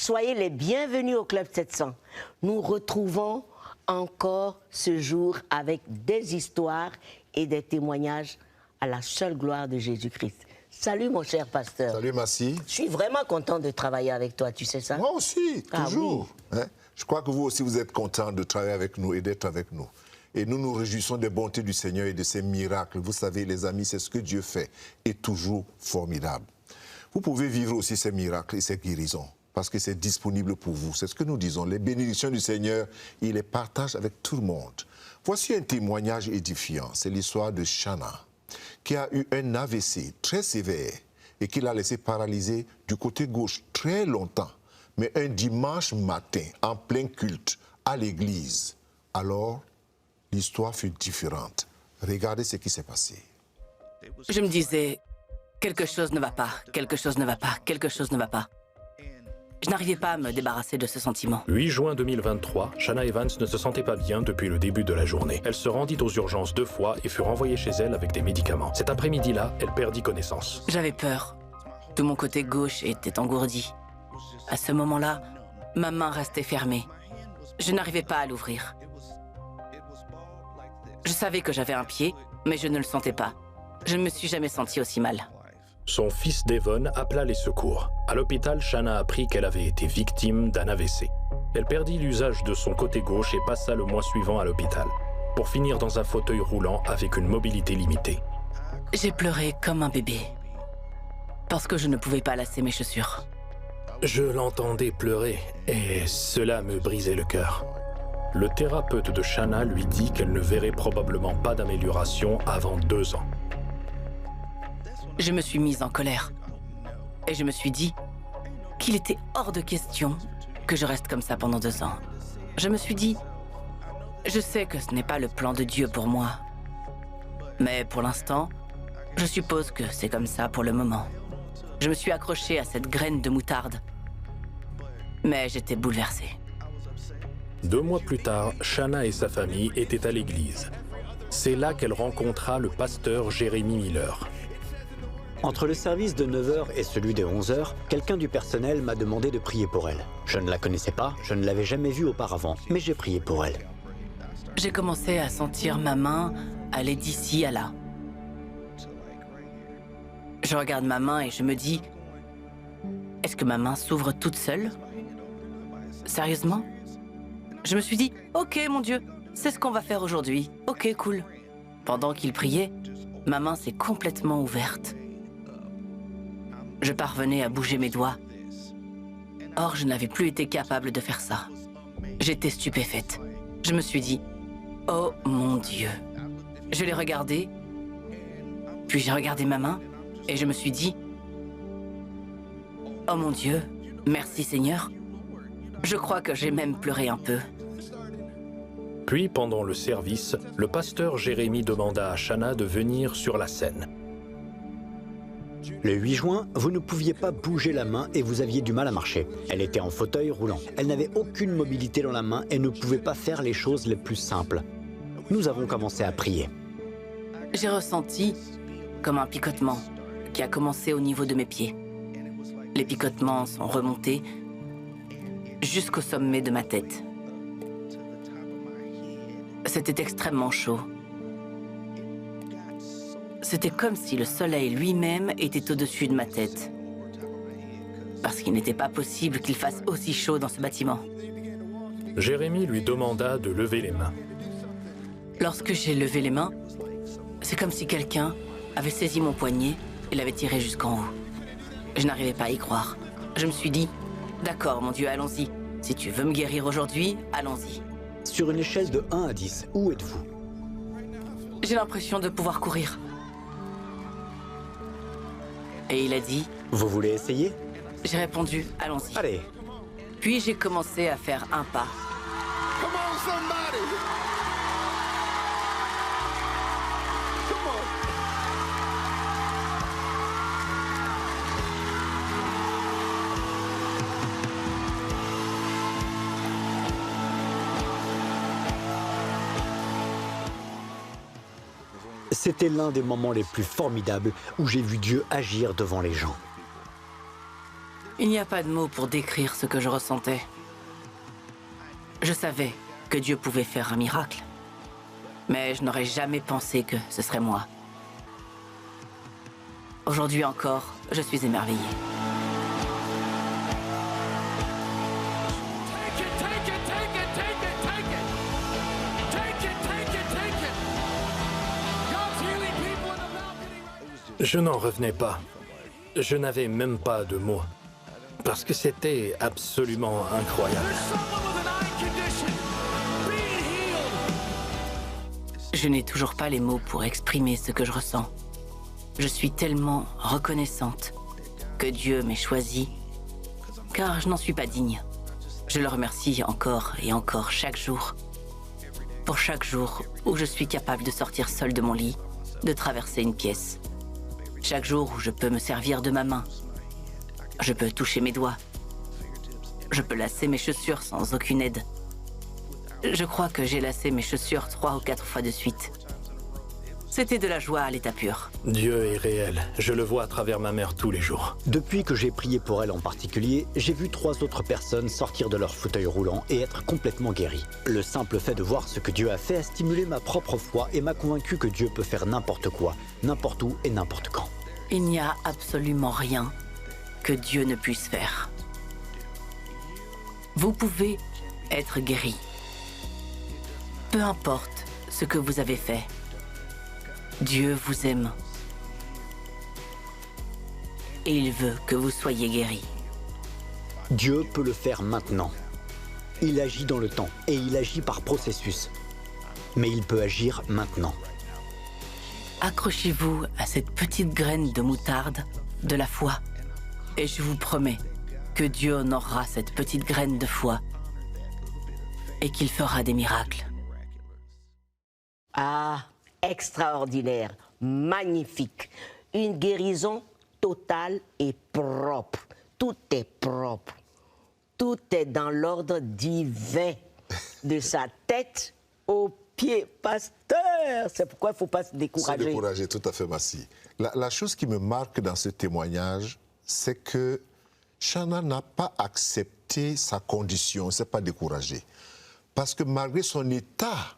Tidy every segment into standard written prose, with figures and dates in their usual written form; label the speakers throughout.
Speaker 1: Soyez les bienvenus au Club 700. Nous retrouvons encore ce jour avec des histoires et des témoignages à la seule gloire de Jésus-Christ. Salut mon cher pasteur.
Speaker 2: Salut Massi.
Speaker 1: Je suis vraiment content de travailler avec toi, tu sais ça?
Speaker 2: Moi aussi, toujours.
Speaker 1: Oui.
Speaker 2: Hein? Je crois que vous aussi vous êtes content de travailler avec nous et d'être avec nous. Et nous nous réjouissons des bontés du Seigneur et de ses miracles. Vous savez les amis, c'est ce que Dieu fait et toujours formidable. Vous pouvez vivre aussi ces miracles et ces guérisons parce que c'est disponible pour vous. C'est ce que nous disons. Les bénédictions du Seigneur, il les partage avec tout le monde. Voici un témoignage édifiant. C'est l'histoire de Shana, qui a eu un AVC très sévère et qui l'a laissé paralysé du côté gauche très longtemps. Mais un dimanche matin, en plein culte, à l'église, alors l'histoire fut différente. Regardez ce qui s'est passé.
Speaker 3: Je me disais, quelque chose ne va pas, quelque chose ne va pas, quelque chose ne va pas. Je n'arrivais pas à me débarrasser de ce sentiment.
Speaker 4: 8 juin 2023, Shana Evans ne se sentait pas bien depuis le début de la journée. Elle se rendit aux urgences 2 fois et fut renvoyée chez elle avec des médicaments. Cet après-midi-là, elle perdit connaissance.
Speaker 3: J'avais peur. Tout mon côté gauche était engourdi. À ce moment-là, ma main restait fermée. Je n'arrivais pas à l'ouvrir. Je savais que j'avais un pied, mais je ne le sentais pas. Je ne me suis jamais sentie aussi mal.
Speaker 4: Son fils Devon appela les secours. À l'hôpital, Shana apprit qu'elle avait été victime d'un AVC. Elle perdit l'usage de son côté gauche et passa le mois suivant à l'hôpital, pour finir dans un fauteuil roulant avec une mobilité limitée.
Speaker 3: J'ai pleuré comme un bébé, parce que je ne pouvais pas lasser mes chaussures.
Speaker 4: Je l'entendais pleurer, et cela me brisait le cœur. Le thérapeute de Shana lui dit qu'elle ne verrait probablement pas d'amélioration avant 2 ans.
Speaker 3: Je me suis mise en colère. Et je me suis dit qu'il était hors de question que je reste comme ça pendant 2 ans. Je me suis dit, je sais que ce n'est pas le plan de Dieu pour moi. Mais pour l'instant, je suppose que c'est comme ça pour le moment. Je me suis accrochée à cette graine de moutarde. Mais j'étais bouleversée.
Speaker 4: 2 mois plus tard, Shana et sa famille étaient à l'église. C'est là qu'elle rencontra le pasteur Jérémy Miller.
Speaker 5: Entre le service de 9h et celui de 11h, quelqu'un du personnel m'a demandé de prier pour elle. Je ne la connaissais pas, je ne l'avais jamais vue auparavant, mais j'ai prié pour elle.
Speaker 3: J'ai commencé à sentir ma main aller d'ici à là. Je regarde ma main et je me dis, est-ce que ma main s'ouvre toute seule? Sérieusement? Je me suis dit, ok mon Dieu, c'est ce qu'on va faire aujourd'hui. Ok, cool. Pendant qu'il priait, ma main s'est complètement ouverte. Je parvenais à bouger mes doigts. Or, je n'avais plus été capable de faire ça. J'étais stupéfaite. Je me suis dit, oh mon Dieu. Je l'ai regardé, puis j'ai regardé ma main, et je me suis dit, oh mon Dieu, merci Seigneur. Je crois que j'ai même pleuré un peu.
Speaker 4: Puis, pendant le service, le pasteur Jérémy demanda à Shana de venir sur la scène.
Speaker 5: Le 8 juin, vous ne pouviez pas bouger la main et vous aviez du mal à marcher. Elle était en fauteuil roulant. Elle n'avait aucune mobilité dans la main et ne pouvait pas faire les choses les plus simples. Nous avons commencé à prier.
Speaker 3: J'ai ressenti comme un picotement qui a commencé au niveau de mes pieds. Les picotements sont remontés jusqu'au sommet de ma tête. C'était extrêmement chaud. C'était comme si le soleil lui-même était au-dessus de ma tête. Parce qu'il n'était pas possible qu'il fasse aussi chaud dans ce bâtiment.
Speaker 4: Jérémy lui demanda de lever les mains.
Speaker 3: Lorsque j'ai levé les mains, c'est comme si quelqu'un avait saisi mon poignet et l'avait tiré jusqu'en haut. Je n'arrivais pas à y croire. Je me suis dit, d'accord mon Dieu, allons-y. Si tu veux me guérir aujourd'hui, allons-y.
Speaker 5: Sur une échelle de 1 à 10, où êtes-vous?
Speaker 3: J'ai l'impression de pouvoir courir. Et il a dit,
Speaker 5: Vous voulez essayer?
Speaker 3: j'ai répondu, allons-y.
Speaker 5: Allez.
Speaker 3: Puis j'ai commencé à faire un pas.
Speaker 2: Come on, somebody! Come on!
Speaker 5: C'était l'un des moments les plus formidables où j'ai vu Dieu agir devant les gens.
Speaker 3: Il n'y a pas de mots pour décrire ce que je ressentais. Je savais que Dieu pouvait faire un miracle. Mais je n'aurais jamais pensé que ce serait moi. Aujourd'hui encore, je suis émerveillée.
Speaker 4: Je n'en revenais pas. Je n'avais même pas de mots. Parce que c'était absolument incroyable.
Speaker 3: Je n'ai toujours pas les mots pour exprimer ce que je ressens. Je suis tellement reconnaissante que Dieu m'ait choisie, car je n'en suis pas digne. Je le remercie encore et encore chaque jour. Pour chaque jour où je suis capable de sortir seule de mon lit, de traverser une pièce. Chaque jour où je peux me servir de ma main. Je peux toucher mes doigts. Je peux lasser mes chaussures sans aucune aide. Je crois que j'ai lassé mes chaussures 3 ou 4 fois de suite. C'était de la joie à l'état pur.
Speaker 4: Dieu est réel. Je le vois à travers ma mère tous les jours.
Speaker 5: Depuis que j'ai prié pour elle en particulier, j'ai vu 3 autres personnes sortir de leur fauteuil roulant et être complètement guéries. Le simple fait de voir ce que Dieu a fait a stimulé ma propre foi et m'a convaincu que Dieu peut faire n'importe quoi, n'importe où et n'importe quand.
Speaker 3: Il n'y a absolument rien que Dieu ne puisse faire. Vous pouvez être guéri. Peu importe ce que vous avez fait. Dieu vous aime. Et il veut que vous soyez guéri.
Speaker 5: Dieu peut le faire maintenant. Il agit dans le temps et il agit par processus. Mais il peut agir maintenant.
Speaker 3: Accrochez-vous à cette petite graine de moutarde de la foi. Et je vous promets que Dieu honorera cette petite graine de foi et qu'il fera des miracles.
Speaker 1: Ah, extraordinaire, magnifique. Une guérison totale et propre. Tout est propre. Tout est dans l'ordre divin. De sa tête aux pieds. Pasteur, c'est pourquoi il ne faut pas se décourager.
Speaker 2: Se décourager, tout à fait, Massi. La chose qui me marque dans ce témoignage, c'est que Shana n'a pas accepté sa condition, elle ne s'est pas découragée. Parce que malgré son état,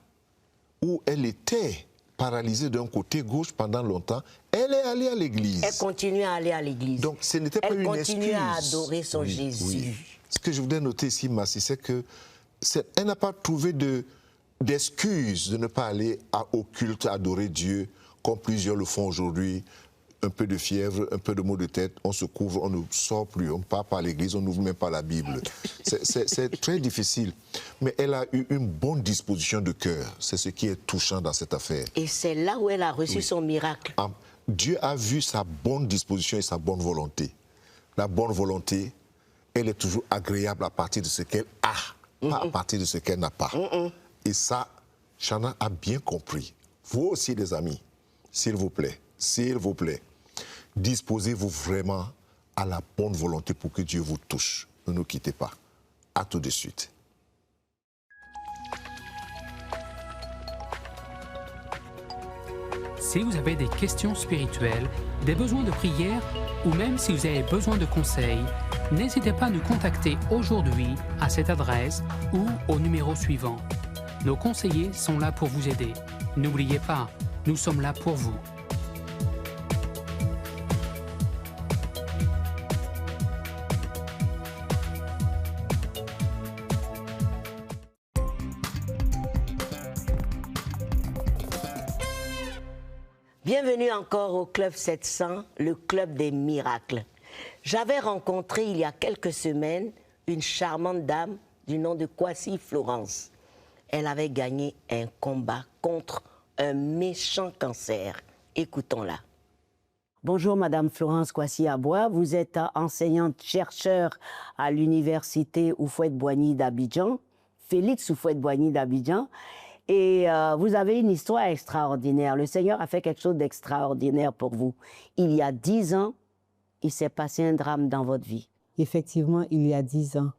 Speaker 2: où elle était paralysée d'un côté gauche pendant longtemps, elle est allée à l'église.
Speaker 1: Elle continue à aller à l'église.
Speaker 2: Donc ce n'était pas une excuse.
Speaker 1: Elle continue à adorer son Jésus.
Speaker 2: Oui. Ce que je voudrais noter ici, Massi, c'est que elle n'a pas trouvé d'excuse de ne pas aller au culte, adorer Dieu, comme plusieurs le font aujourd'hui. Un peu de fièvre, un peu de maux de tête, on se couvre, on ne sort plus, on ne part pas à l'église, on n'ouvre même pas la Bible. C'est très difficile. Mais elle a eu une bonne disposition de cœur. C'est ce qui est touchant dans cette affaire.
Speaker 1: Et c'est là où elle a reçu son miracle.
Speaker 2: Dieu a vu sa bonne disposition et sa bonne volonté. La bonne volonté, elle est toujours agréable à partir de ce qu'elle a, pas à partir de ce qu'elle n'a pas. Et ça, Shana a bien compris. Vous aussi, les amis, s'il vous plaît, disposez-vous vraiment à la bonne volonté pour que Dieu vous touche. Ne nous quittez pas. À tout de suite.
Speaker 6: Si vous avez des questions spirituelles, des besoins de prière ou même si vous avez besoin de conseils, n'hésitez pas à nous contacter aujourd'hui à cette adresse ou au numéro suivant. Nos conseillers sont là pour vous aider. N'oubliez pas, nous sommes là pour vous.
Speaker 1: Bienvenue encore au Club 700, le Club des miracles. J'avais rencontré il y a quelques semaines une charmante dame du nom de Kwasi Florence. Elle avait gagné un combat contre un méchant cancer. Écoutons-la.
Speaker 7: Bonjour Madame Florence Kwasi-Aboua, vous êtes enseignante-chercheur à l'université Houphouët-Boigny d'Abidjan, Félix Houphouët-Boigny d'Abidjan. Et vous avez une histoire extraordinaire. Le Seigneur a fait quelque chose d'extraordinaire pour vous. Il y a 10 ans, il s'est passé un drame dans votre vie.
Speaker 8: Effectivement, il y a 10 ans,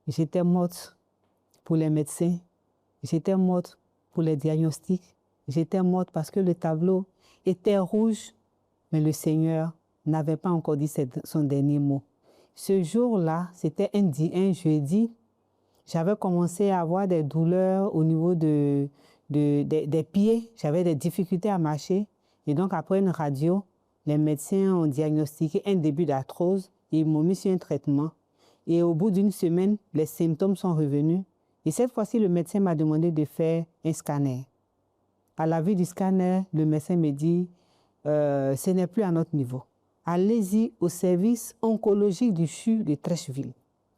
Speaker 8: j'étais morte pour les médecins, j'étais morte pour les diagnostics, j'étais morte parce que le tableau était rouge, mais le Seigneur n'avait pas encore dit son dernier mot. Ce jour-là, c'était un jeudi, j'avais commencé à avoir des douleurs au niveau des pieds. J'avais des difficultés à marcher. Et donc, après une radio, les médecins ont diagnostiqué un début d'arthrose et ils m'ont mis sur un traitement. Et au bout d'une semaine, les symptômes sont revenus. Et cette fois-ci, le médecin m'a demandé de faire un scanner. À la vue du scanner, le médecin me dit ce n'est plus à notre niveau. Allez-y au service oncologique du CHU de Trècheville.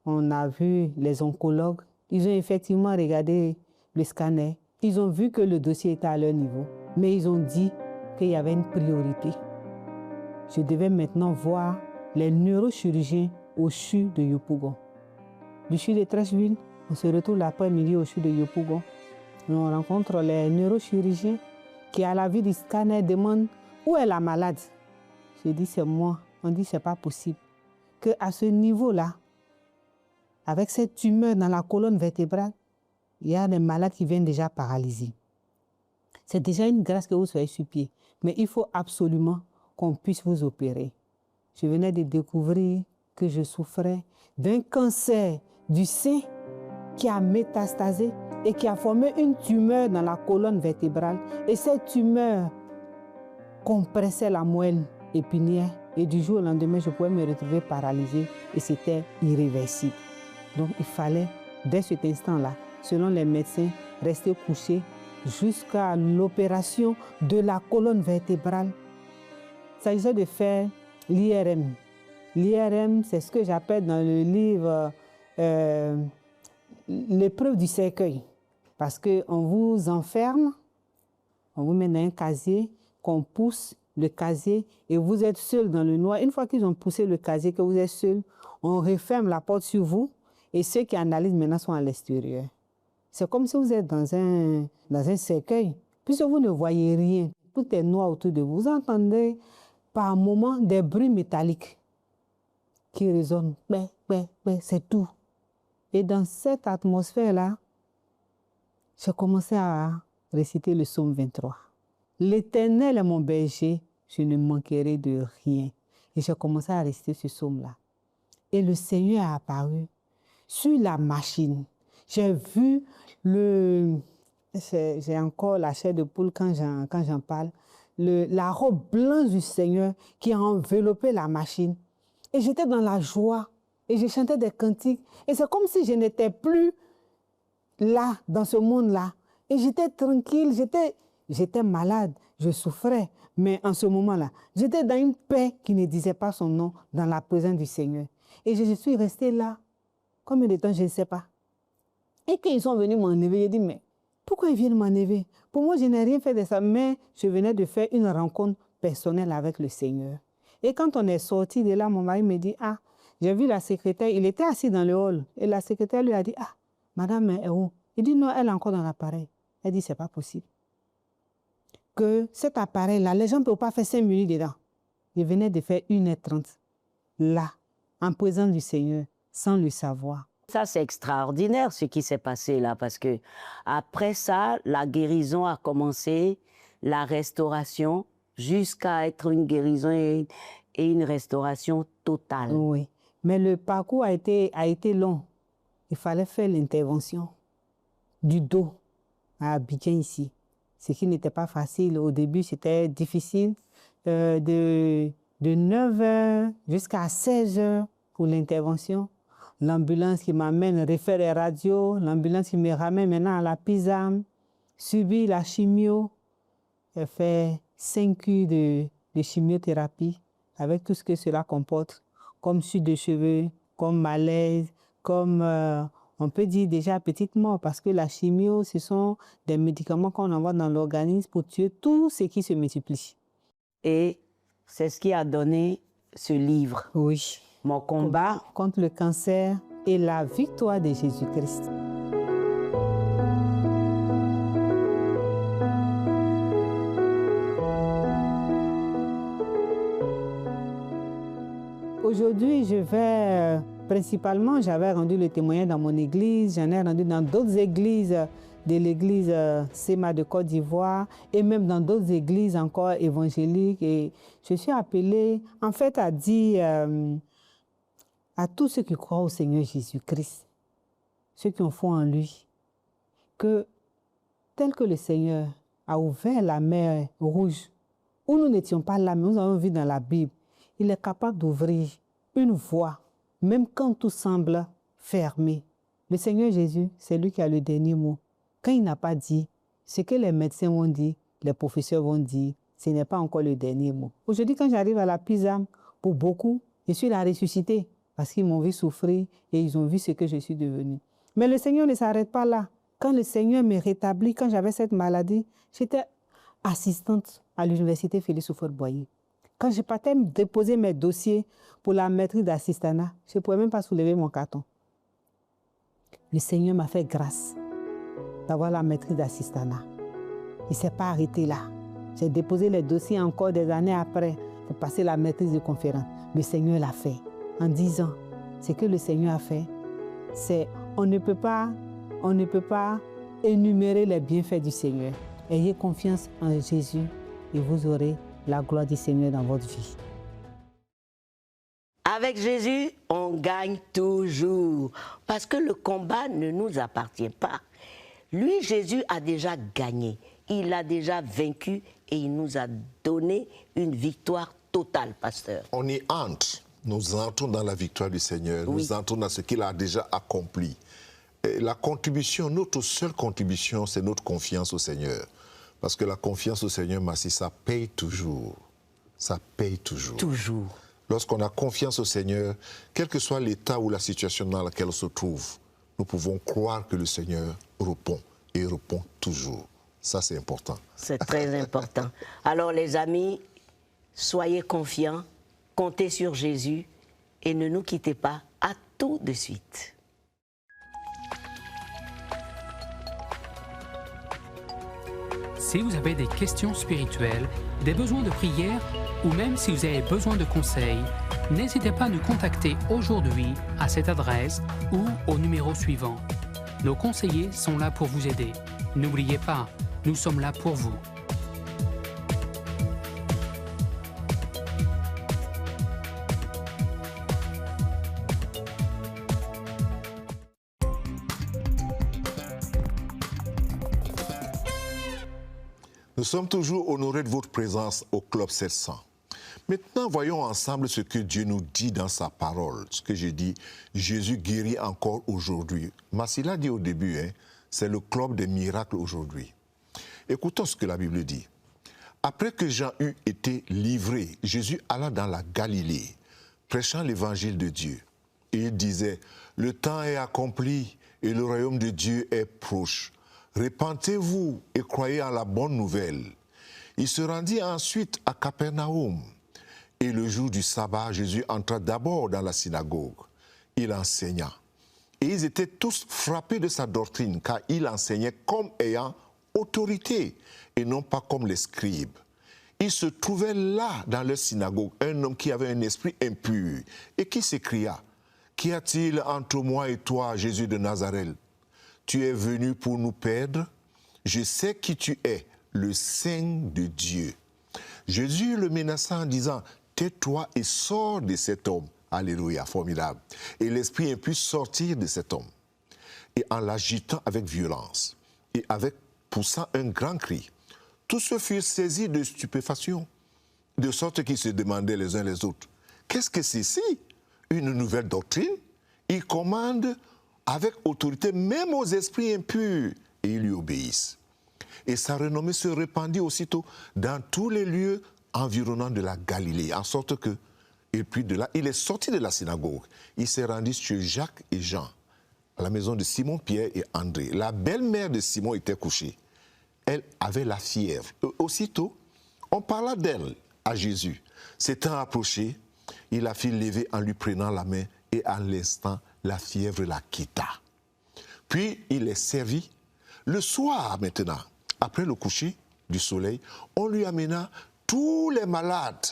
Speaker 8: On a vu les oncologues. Ils ont effectivement regardé le scanner. Ils ont vu que le dossier était à leur niveau. Mais ils ont dit qu'il y avait une priorité. Je devais maintenant voir les neurochirurgiens au CHU de Yopougon. Du CHU de Trècheville, on se retrouve l'après-midi au CHU de Yopougon. On rencontre les neurochirurgiens qui, à la vue du scanner, demandent où est la malade. Je dis c'est moi. On dit c'est pas possible. Qu'à ce niveau-là, avec cette tumeur dans la colonne vertébrale, il y a des malades qui viennent déjà paralysés. C'est déjà une grâce que vous soyez sur pied. Mais il faut absolument qu'on puisse vous opérer. Je venais de découvrir que je souffrais d'un cancer du sein qui a métastasé et qui a formé une tumeur dans la colonne vertébrale. Et cette tumeur compressait la moelle épinière. Et du jour au lendemain, je pouvais me retrouver paralysée et c'était irréversible. Donc il fallait, dès cet instant-là, selon les médecins, rester couché jusqu'à l'opération de la colonne vertébrale. Il s'agissait de faire l'IRM. L'IRM, c'est ce que j'appelle dans le livre l'épreuve du cercueil. Parce qu'on vous enferme, on vous met dans un casier, qu'on pousse le casier et vous êtes seul dans le noir. Une fois qu'ils ont poussé le casier, que vous êtes seul, on referme la porte sur vous et ceux qui analysent maintenant sont à l'extérieur. C'est comme si vous êtes dans un cercueil, puisque vous ne voyez rien. Tout est noir autour de vous. Vous entendez par moments des bruits métalliques qui résonnent. C'est tout. Et dans cette atmosphère-là, j'ai commencé à réciter le psaume 23. L'Éternel est mon berger, je ne manquerai de rien. Et j'ai commencé à réciter ce psaume-là. Et le Seigneur a apparu sur la machine. J'ai vu j'ai encore la chair de poule quand j'en parle, la robe blanche du Seigneur qui a enveloppé la machine. Et j'étais dans la joie et je chantais des cantiques. Et c'est comme si je n'étais plus là, dans ce monde-là. Et j'étais tranquille, j'étais malade, je souffrais. Mais en ce moment-là, j'étais dans une paix qui ne disait pas son nom, dans la présence du Seigneur. Et je suis restée là. Combien de temps, je ne sais pas. Et quand ils sont venus m'enlever, j'ai dit, mais pourquoi ils viennent m'enlever? Pour moi, je n'ai rien fait de ça, mais je venais de faire une rencontre personnelle avec le Seigneur. Et quand on est sorti de là, mon mari me dit, ah, j'ai vu la secrétaire, il était assis dans le hall. Et la secrétaire lui a dit, ah, madame est où? Il dit, non, elle est encore dans l'appareil. Elle dit, c'est pas possible. Que cet appareil-là, les gens ne peuvent pas faire 5 minutes dedans. Je venais de faire 1h30, là, en présence du Seigneur, sans le savoir.
Speaker 1: Ça, c'est extraordinaire ce qui s'est passé là, parce que après ça, la guérison a commencé, la restauration, jusqu'à être une guérison et une restauration totale.
Speaker 8: Oui, mais le parcours a été long. Il fallait faire l'intervention du dos à Abidjan ici, ce qui n'était pas facile. Au début, c'était difficile, de 9h jusqu'à 16h pour l'intervention. L'ambulance qui m'amène refaire les radios, l'ambulance qui me ramène maintenant à la PISAM, subir la chimio. J'ai fait 5 cures de chimiothérapie avec tout ce que cela comporte, comme chute de cheveux, comme malaise, comme on peut dire déjà petite mort, parce que la chimio, ce sont des médicaments qu'on envoie dans l'organisme pour tuer tout ce qui se multiplie.
Speaker 1: Et c'est ce qui a donné ce livre.
Speaker 8: Oui.
Speaker 1: Mon combat
Speaker 8: contre le cancer et la victoire de Jésus-Christ. Aujourd'hui, je vais principalement, j'avais rendu le témoignage dans mon église, j'en ai rendu dans d'autres églises de l'église SEMA de Côte d'Ivoire et même dans d'autres églises encore évangéliques. Et je suis appelée en fait à dire à tous ceux qui croient au Seigneur Jésus-Christ, ceux qui ont foi en lui, que tel que le Seigneur a ouvert la mer Rouge, où nous n'étions pas là, mais nous avons vu dans la Bible, il est capable d'ouvrir une voie, même quand tout semble fermé. Le Seigneur Jésus, c'est lui qui a le dernier mot. Quand il n'a pas dit, ce que les médecins vont dire, les professeurs vont dire, ce n'est pas encore le dernier mot. Aujourd'hui, quand j'arrive à la Pisa, pour beaucoup, je suis la ressuscitée parce qu'ils m'ont vu souffrir et ils ont vu ce que je suis devenue. Mais le Seigneur ne s'arrête pas là. Quand le Seigneur me rétablit, quand j'avais cette maladie, j'étais assistante à l'université Félix Houphouët-Boigny. Quand je partais me déposer mes dossiers pour la maîtrise d'assistanat, je ne pouvais même pas soulever mon carton. Le Seigneur m'a fait grâce d'avoir la maîtrise d'assistanat. Il ne s'est pas arrêté là. J'ai déposé les dossiers encore des années après pour passer la maîtrise de conférence. Le Seigneur l'a fait en 10 ans. Ce que le Seigneur a fait, c'est on ne peut pas énumérer les bienfaits du Seigneur. Ayez confiance en Jésus et vous aurez la gloire du Seigneur dans votre vie.
Speaker 1: Avec Jésus, on gagne toujours, parce que le combat ne nous appartient pas. Lui, Jésus, a déjà gagné, il a déjà vaincu et il nous a donné une victoire totale, pasteur.
Speaker 2: On y entre, nous entrons dans la victoire du Seigneur,
Speaker 1: Oui.
Speaker 2: nous entrons dans ce qu'il a déjà accompli. Et la contribution, notre seule contribution, c'est notre confiance au Seigneur. Parce que la confiance au Seigneur, Massi, ça paye toujours. Ça paye toujours.
Speaker 1: Toujours.
Speaker 2: Lorsqu'on a confiance au Seigneur, quel que soit l'état ou la situation dans laquelle on se trouve, nous pouvons croire que le Seigneur répond et répond toujours. Ça, c'est important.
Speaker 1: C'est très important. Alors les amis, soyez confiants, comptez sur Jésus et ne nous quittez pas. À tout de suite.
Speaker 6: Si vous avez des questions spirituelles, des besoins de prière ou même si vous avez besoin de conseils, n'hésitez pas à nous contacter aujourd'hui à cette adresse ou au numéro suivant. Nos conseillers sont là pour vous aider. N'oubliez pas, nous sommes là pour vous.
Speaker 2: Nous sommes toujours honorés de votre présence au Club 700. Maintenant, voyons ensemble ce que Dieu nous dit dans sa parole. Ce que j'ai dit, Jésus guérit encore aujourd'hui. Massi l'a dit au début, hein, c'est le club des miracles aujourd'hui. Écoutons ce que la Bible dit. Après que Jean eut été livré, Jésus alla dans la Galilée, prêchant l'évangile de Dieu. Et il disait, le temps est accompli et le royaume de Dieu est proche. Repentez-vous et croyez en la bonne nouvelle. Il se rendit ensuite à Capernaum. Et le jour du sabbat, Jésus entra d'abord dans la synagogue. Il enseigna. Et ils étaient tous frappés de sa doctrine, car il enseignait comme ayant autorité, et non pas comme les scribes. Il se trouvait là, dans leur synagogue, un homme qui avait un esprit impur, et qui s'écria, « Qu'y a-t-il entre moi et toi, Jésus de Nazareth? Tu es venu pour nous perdre? Je sais qui tu es, le Saint de Dieu. » Jésus le menaça en disant, « Tais-toi et sors de cet homme. » Alléluia, formidable. Et l'esprit impur sortir de cet homme. Et en l'agitant avec violence, et avec poussant un grand cri, tous ceux furent saisis de stupéfaction, de sorte qu'ils se demandaient les uns les autres, « Qu'est-ce que c'est ici? Une nouvelle doctrine? Il commande avec autorité même aux esprits impurs, et ils lui obéissent. » Et sa renommée se répandit aussitôt dans tous les lieux environnants de la Galilée, en sorte que, et puis de là, il est sorti de la synagogue. Il s'est rendu chez Jacques et Jean, à la maison de Simon, Pierre et André. La belle-mère de Simon était couchée. Elle avait la fièvre. Aussitôt, on parla d'elle à Jésus. S'étant approché, il la fit lever en lui prenant la main, et à l'instant, la fièvre la quitta. Puis il est servi. Le soir maintenant, après le coucher du soleil, on lui amena tous les malades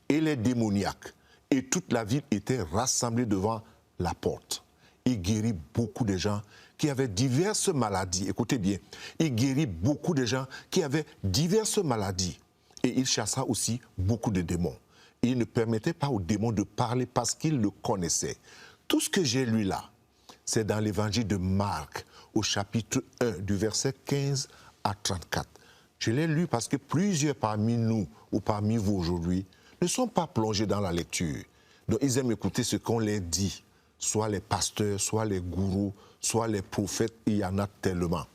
Speaker 2: et les démoniaques. Et toute la ville était rassemblée devant la porte. Il guérit beaucoup de gens qui avaient diverses maladies. Écoutez bien, il guérit beaucoup de gens qui avaient diverses maladies. Et il chassa aussi beaucoup de démons. Il ne permettait pas aux démons de parler parce qu'il le connaissait. Tout ce que j'ai lu là, c'est dans l'évangile de Marc, au chapitre 1, du verset 15 à 34. Je l'ai lu parce que plusieurs parmi nous, ou parmi vous aujourd'hui, ne sont pas plongés dans la lecture. Donc ils aiment écouter ce qu'on leur dit, soit les pasteurs, soit les gourous, soit les prophètes, il y en a tellement.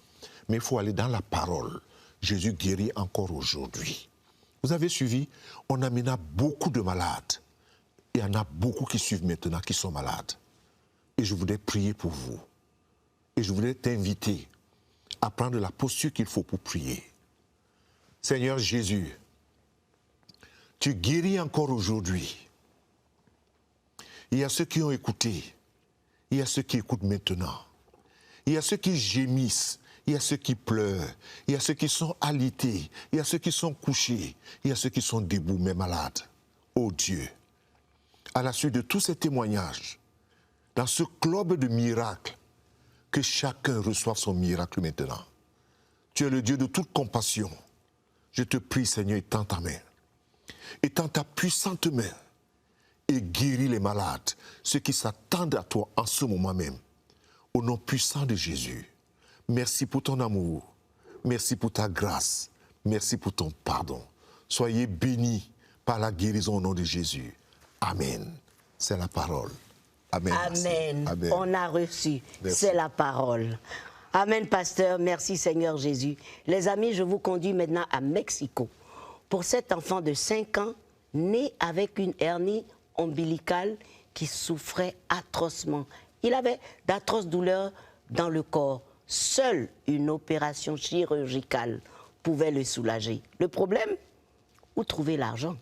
Speaker 2: Mais il faut aller dans la parole. Jésus guérit encore aujourd'hui. Vous avez suivi, on amena beaucoup de malades. Il y en a beaucoup qui suivent maintenant, qui sont malades. Et je voudrais prier pour vous. Et je voudrais t'inviter à prendre la posture qu'il faut pour prier. Seigneur Jésus, tu guéris encore aujourd'hui. Il y a ceux qui ont écouté. Il y a ceux qui écoutent maintenant. Il y a ceux qui gémissent. Il y a ceux qui pleurent. Il y a ceux qui sont alités. Il y a ceux qui sont couchés. Il y a ceux qui sont debout, mais malades. Oh Dieu, à la suite de tous ces témoignages, dans ce globe de miracles, que chacun reçoive son miracle maintenant. Tu es le Dieu de toute compassion. Je te prie, Seigneur, étends ta main. Étends ta puissante main et guéris les malades, ceux qui s'attendent à toi en ce moment même. Au nom puissant de Jésus, merci pour ton amour, merci pour ta grâce, merci pour ton pardon. Soyez bénis par la guérison au nom de Jésus. Amen. C'est la parole. Amen.
Speaker 1: Amen.
Speaker 2: Amen.
Speaker 1: On a reçu.
Speaker 2: Merci.
Speaker 1: C'est la parole. Amen, pasteur. Merci, Seigneur Jésus. Les amis, je vous conduis maintenant à Mexico pour cet enfant de 5 ans né avec une hernie ombilicale qui souffrait atrocement. Il avait d'atroces douleurs dans le corps. Seule une opération chirurgicale pouvait le soulager. Le problème, où trouver l'argent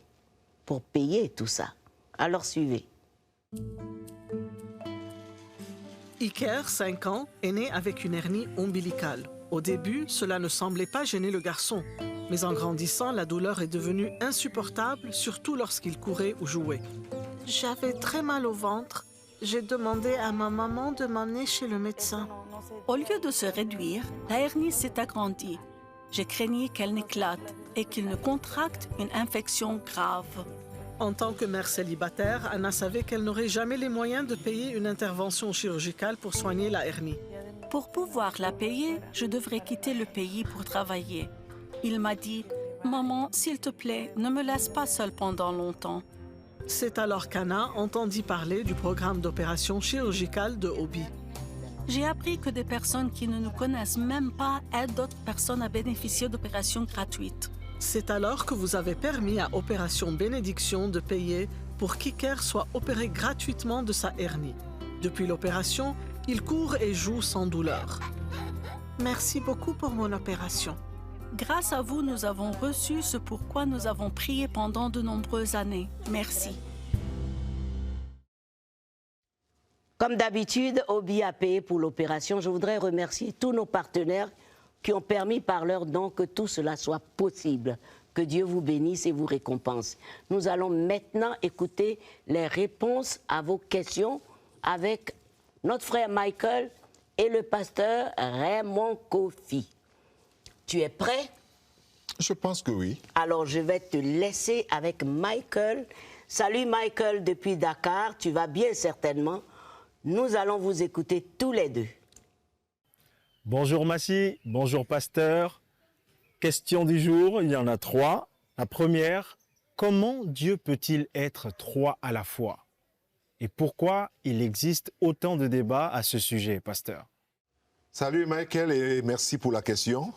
Speaker 1: pour payer tout ça? Alors suivez.
Speaker 9: Iker, 5 ans, est né avec une hernie ombilicale. Au début, cela ne semblait pas gêner le garçon. Mais en grandissant, la douleur est devenue insupportable, surtout lorsqu'il courait ou jouait. J'avais très mal au ventre. J'ai demandé à ma maman de m'emmener chez le médecin.
Speaker 10: Au lieu de se réduire, la hernie s'est agrandie. Je craignais qu'elle n'éclate et qu'il ne contracte une infection grave.
Speaker 9: En tant que mère célibataire, Anna savait qu'elle n'aurait jamais les moyens de payer une intervention chirurgicale pour soigner la hernie.
Speaker 10: Pour pouvoir la payer, je devrais quitter le pays pour travailler. Il m'a dit « Maman, s'il te plaît, ne me laisse pas seule pendant longtemps. »
Speaker 9: C'est alors qu'Anna entendit parler du programme d'opération chirurgicale de Obi.
Speaker 10: J'ai appris que des personnes qui ne nous connaissent même pas aident d'autres personnes à bénéficier d'opérations gratuites.
Speaker 9: C'est alors que vous avez permis à Opération Bénédiction de payer pour qu'Iker soit opéré gratuitement de sa hernie. Depuis l'opération, il court et joue sans douleur. Merci beaucoup pour mon opération.
Speaker 10: Grâce à vous, nous avons reçu ce pourquoi nous avons prié pendant de nombreuses années. Merci.
Speaker 1: Comme d'habitude, Obi a payé pour l'opération. Je voudrais remercier tous nos partenaires qui ont permis par leurs dons que tout cela soit possible. Que Dieu vous bénisse et vous récompense. Nous allons maintenant écouter les réponses à vos questions avec notre frère Michael et le pasteur Raymond Kofi. Tu es prêt?
Speaker 2: Je pense que oui.
Speaker 1: Alors, je vais te laisser avec Michael. Salut Michael depuis Dakar, tu vas bien certainement. Nous allons vous écouter tous les deux.
Speaker 11: Bonjour Massy, bonjour pasteur. Question du jour, il y en a 3. La première, comment Dieu peut-il être 3 à la fois? Et pourquoi il existe autant de débats à ce sujet, pasteur?
Speaker 2: Salut Michael et merci pour la question.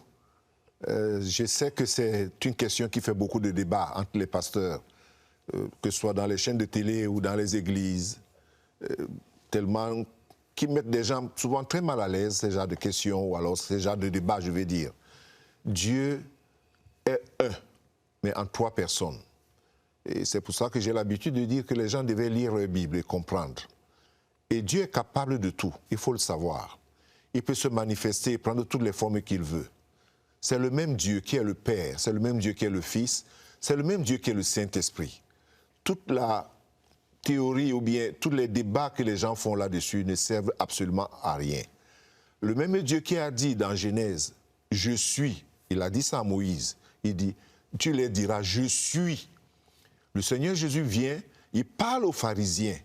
Speaker 2: Je sais que c'est une question qui fait beaucoup de débats entre les pasteurs, que ce soit dans les chaînes de télé ou dans les églises, tellement qui mettent des gens souvent très mal à l'aise, ces genres de questions, ou alors ces genres de débats, je vais dire. Dieu est un, mais en 3 personnes. Et c'est pour ça que j'ai l'habitude de dire que les gens devaient lire la Bible et comprendre. Et Dieu est capable de tout, il faut le savoir. Il peut se manifester et prendre toutes les formes qu'il veut. C'est le même Dieu qui est le Père, c'est le même Dieu qui est le Fils, c'est le même Dieu qui est le Saint-Esprit. Toute la théorie ou bien tous les débats que les gens font là-dessus ne servent absolument à rien. Le même Dieu qui a dit dans Genèse, « Je suis », il a dit ça à Moïse, il dit, « Tu leur diras, je suis ». Le Seigneur Jésus vient, il parle aux pharisiens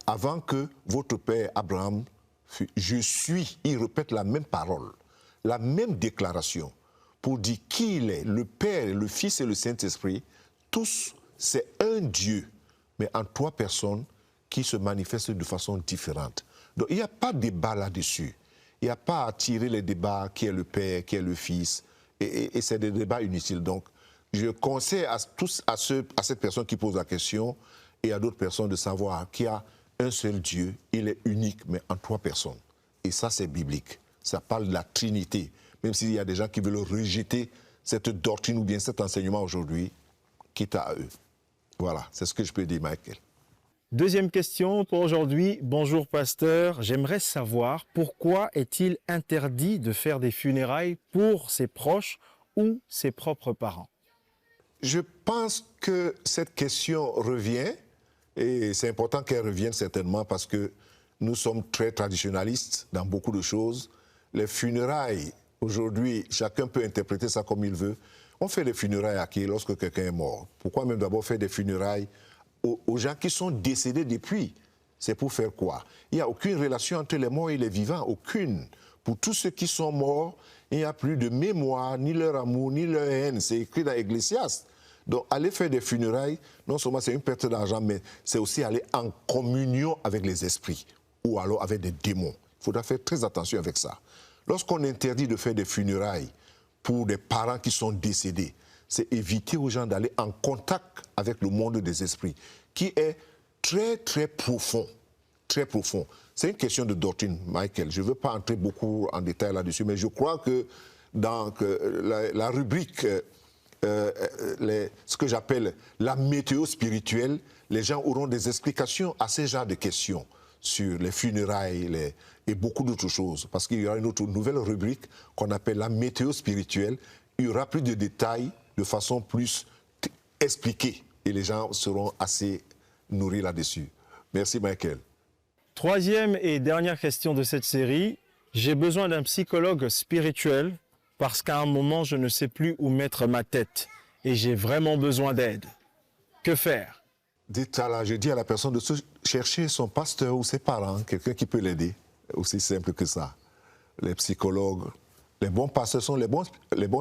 Speaker 2: avant que votre père Abraham, je suis, il répète la même parole, la même déclaration pour dire qui il est, le Père, le Fils et le Saint-Esprit, tous, c'est un Dieu, mais en trois personnes qui se manifestent de façon différente. Donc il n'y a pas de débat là-dessus. Il n'y a pas à tirer les débats qui est le Père, qui est le Fils, et c'est des débats inutiles. Donc je conseille à cette personne qui pose la question et à d'autres personnes de savoir qu'il y a un seul Dieu, il est unique, mais en trois personnes. Et ça, c'est biblique. Ça parle de la Trinité. Même s'il y a des gens qui veulent rejeter cette doctrine ou bien cet enseignement aujourd'hui, quitte à eux. Voilà, c'est ce que je peux dire, Michael.
Speaker 11: Deuxième question pour aujourd'hui. Bonjour pasteur, j'aimerais savoir pourquoi est-il interdit de faire des funérailles pour ses proches ou ses propres parents?
Speaker 2: Je pense que cette question revient, et c'est important qu'elle revienne certainement parce que nous sommes très traditionnalistes dans beaucoup de choses. Les funérailles, aujourd'hui, chacun peut interpréter ça comme il veut. On fait des funérailles à qui lorsque quelqu'un est mort? Pourquoi même d'abord faire des funérailles aux gens qui sont décédés depuis? C'est pour faire quoi? Il n'y a aucune relation entre les morts et les vivants, aucune. Pour tous ceux qui sont morts, il n'y a plus de mémoire, ni leur amour, ni leur haine. C'est écrit dans Ecclésiaste. Donc, aller faire des funérailles, non seulement c'est une perte d'argent, mais c'est aussi aller en communion avec les esprits ou alors avec des démons. Il faudra faire très attention avec ça. Lorsqu'on interdit de faire des funérailles pour des parents qui sont décédés, c'est éviter aux gens d'aller en contact avec le monde des esprits, qui est très, très profond. Très profond. C'est une question de doctrine, Michael. Je ne veux pas entrer beaucoup en détail là-dessus, mais je crois que dans la rubrique, ce que j'appelle la météo spirituelle, les gens auront des explications à ces genres de questions sur les funérailles et beaucoup d'autres choses. Parce qu'il y aura une autre nouvelle rubrique qu'on appelle la météo spirituelle. Il y aura plus de détails de façon plus expliquée et les gens seront assez nourris là-dessus. Merci, Michael.
Speaker 11: Troisième et dernière question de cette série. J'ai besoin d'un psychologue spirituel parce qu'à un moment, je ne sais plus où mettre ma tête et j'ai vraiment besoin d'aide. Que faire?
Speaker 2: Là, je dis à la personne de chercher son pasteur ou ses parents, quelqu'un qui peut l'aider. Aussi simple que ça. Les psychologues, les bons pasteurs sont les bons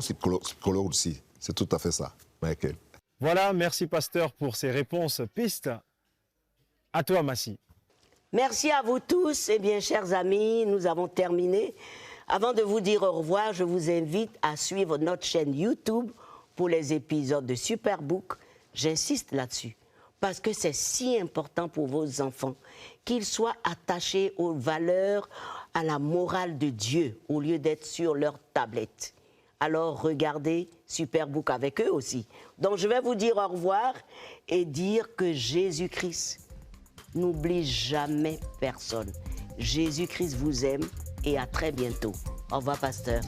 Speaker 2: psychologues aussi. C'est tout à fait ça, Michael.
Speaker 11: Voilà, merci pasteur pour ces réponses pistes. À toi, Massi.
Speaker 1: Merci à vous tous. Eh bien, chers amis, nous avons terminé. Avant de vous dire au revoir, je vous invite à suivre notre chaîne YouTube pour les épisodes de Superbook. J'insiste là-dessus parce que c'est si important pour vos enfants qu'ils soient attachés aux valeurs, à la morale de Dieu au lieu d'être sur leur tablette. Alors regardez Superbook avec eux aussi. Donc je vais vous dire au revoir et dire que Jésus-Christ n'oublie jamais personne. Jésus-Christ vous aime et à très bientôt. Au revoir, pasteur.